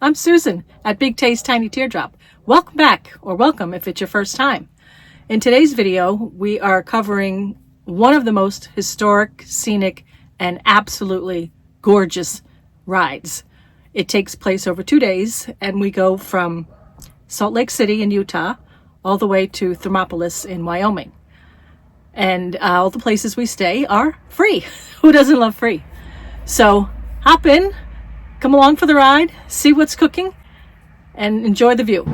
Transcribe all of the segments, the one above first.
I'm Susan at Big Taste Tiny Teardrop. Welcome back, or welcome if it's your first time. In today's video, we are covering one of the most historic, scenic, and absolutely gorgeous rides. It takes place over 2 days, and we go from Salt Lake City in Utah all the way to Thermopolis in Wyoming. And all the places we stay are free. Who doesn't love free? So hop in, come along for the ride, see what's cooking, and enjoy the view.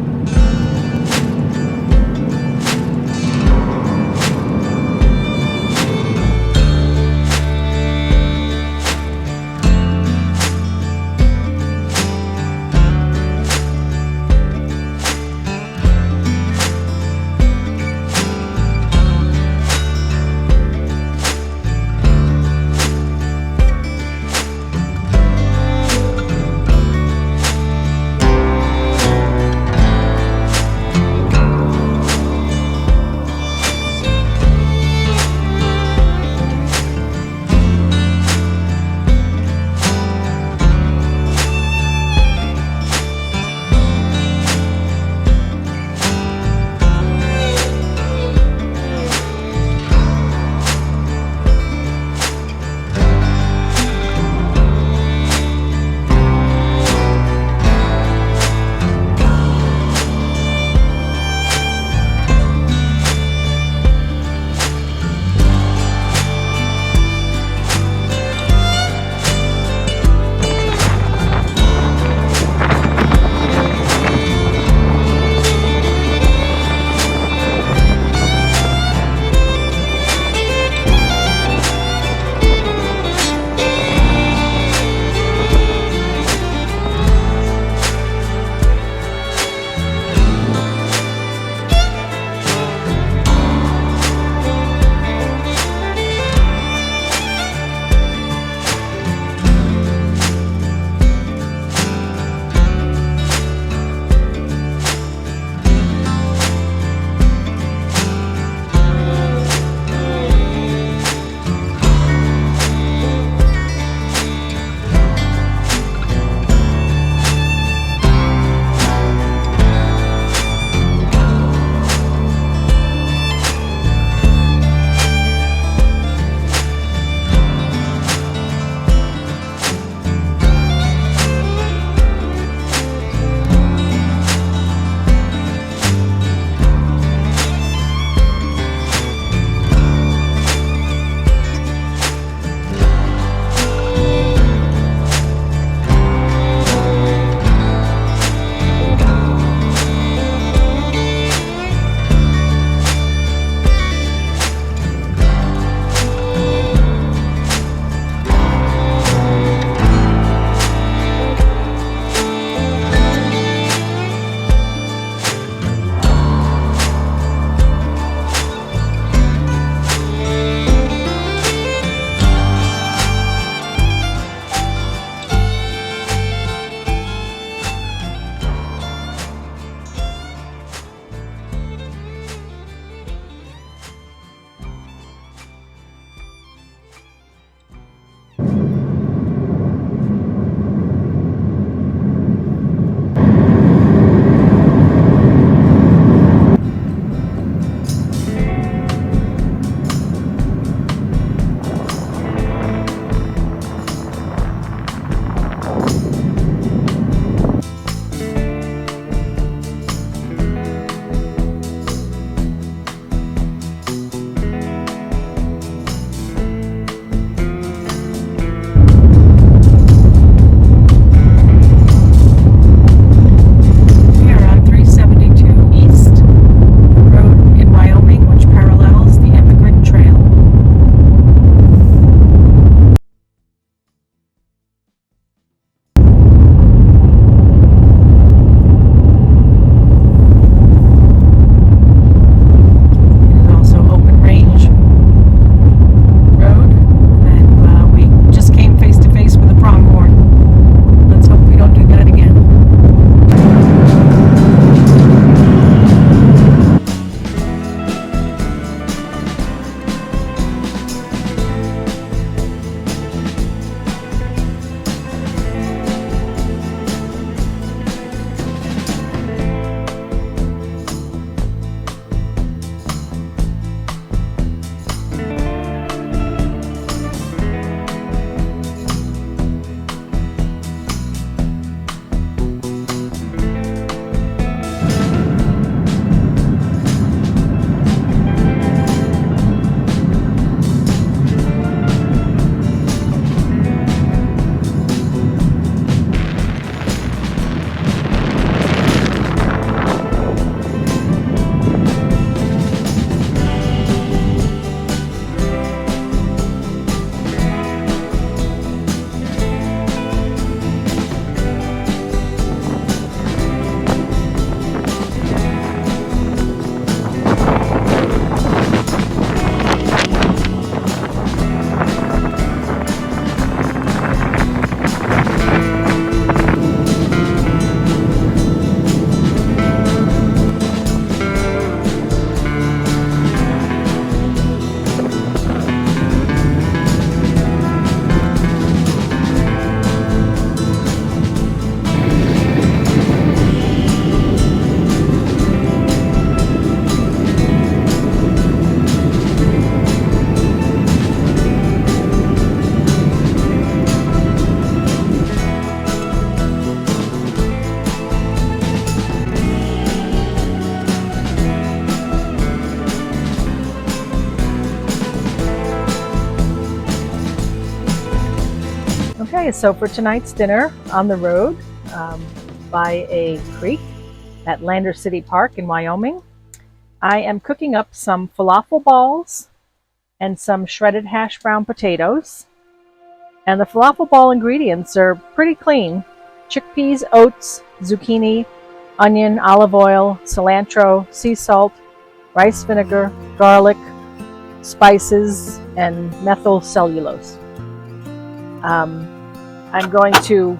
Okay, so for tonight's dinner on the road by a creek at Lander City Park in Wyoming, I am cooking up some falafel balls and some shredded hash brown potatoes. And the falafel ball ingredients are pretty clean: chickpeas, oats, zucchini, onion, olive oil, cilantro, sea salt, rice vinegar, garlic, spices, and methyl cellulose. I'm going to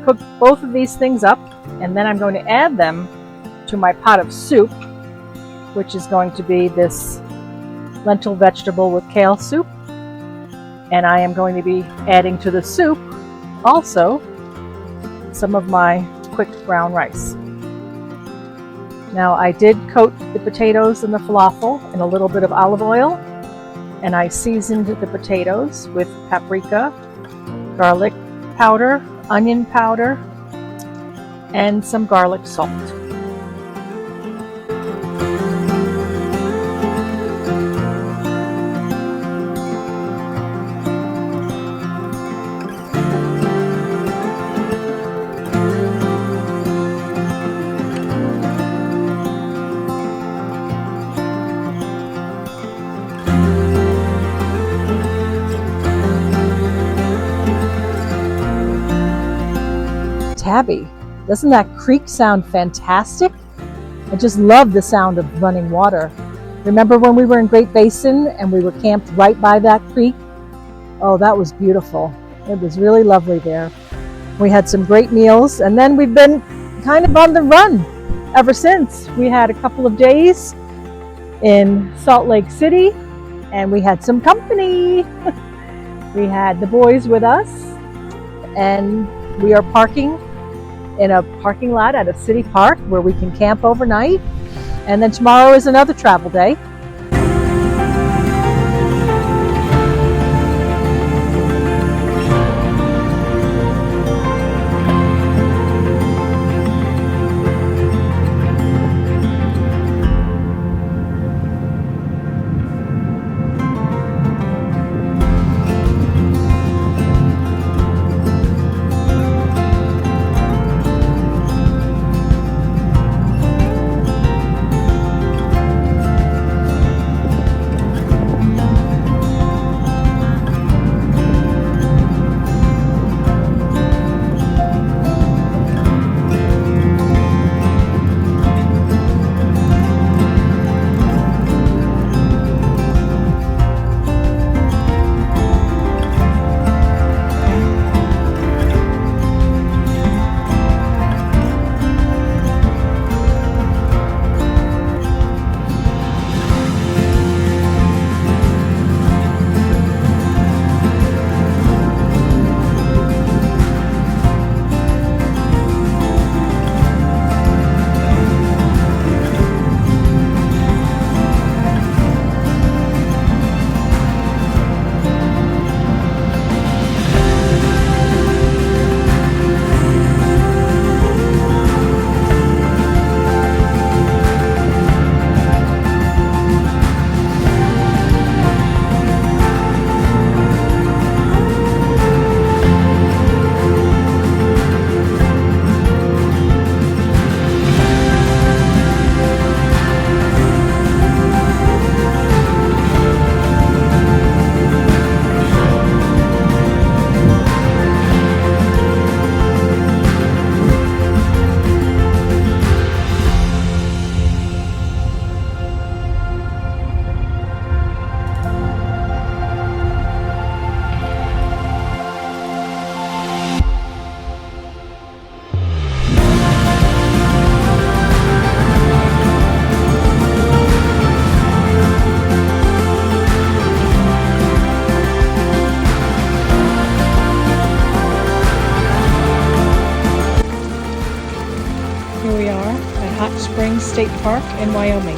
cook both of these things up, and then I'm going to add them to my pot of soup, which is going to be this lentil vegetable with kale soup. And I am going to be adding to the soup also some of my quick brown rice. Now, I did coat the potatoes and the falafel in a little bit of olive oil, and I seasoned the potatoes with paprika, garlic powder, onion powder, and some garlic salt. Tabby, doesn't that creek sound fantastic? I just love the sound of running water. Remember when we were in Great Basin and we were camped right by that creek? Oh, that was beautiful. It was really lovely there. We had some great meals, and then we've been kind of on the run ever since. We had a couple of days in Salt Lake City, and we had some company. We had the boys with us, and we are parking in a parking lot at a city park where we can camp overnight. And then tomorrow is another travel day. State Park in Wyoming.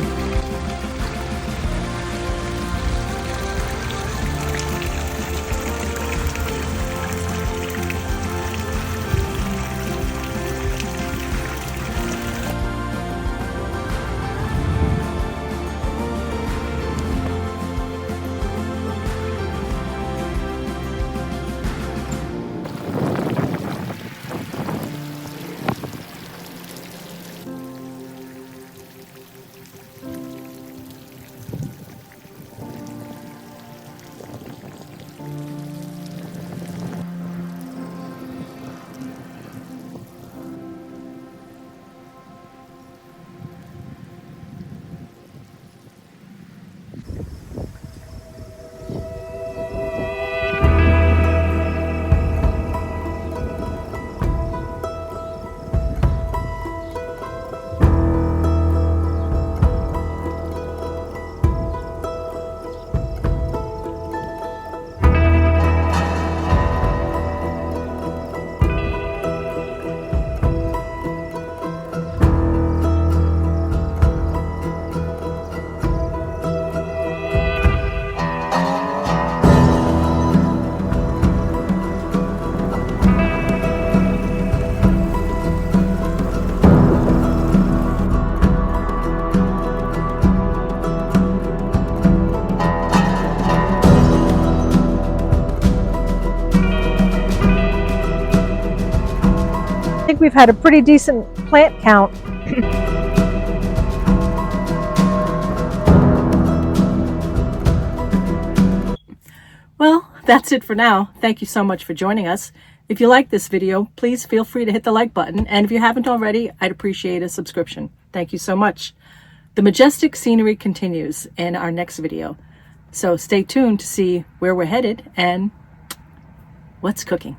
think we've had a pretty decent plant count. Well, that's it for now. Thank you so much for joining us. If you like this video, please feel free to hit the like button. And if you haven't already, I'd appreciate a subscription. Thank you so much. The majestic scenery continues in our next video. So stay tuned to see where we're headed and what's cooking.